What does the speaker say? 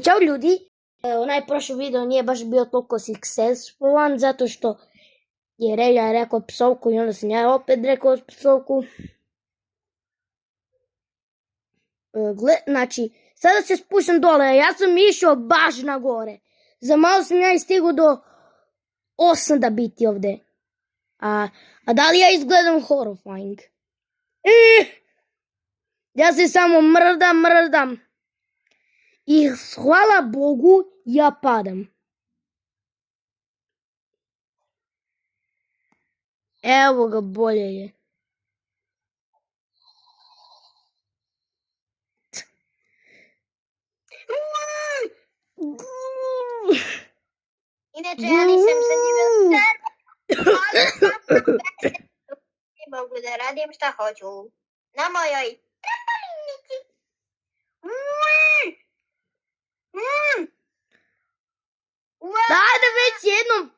Ćao ljudi, onaj prošli video nije baš bio toliko successfulan zato što je Relja rekao psovku i onda sam ja opet rekao psovku. Znači, sada se spuštam dole, ja sam išao baš na gore. Za malo sam ja stigao do 8 da biti ovdje. A da li ja izgledam horrifying? Ja se samo mrdam. I hvala Bogu ja padam. Evo ga, bolje je. Inače, ja nisam sa njima ali mogu da radim šta hoću. Na mojoj trampolinici. Ajde već jednom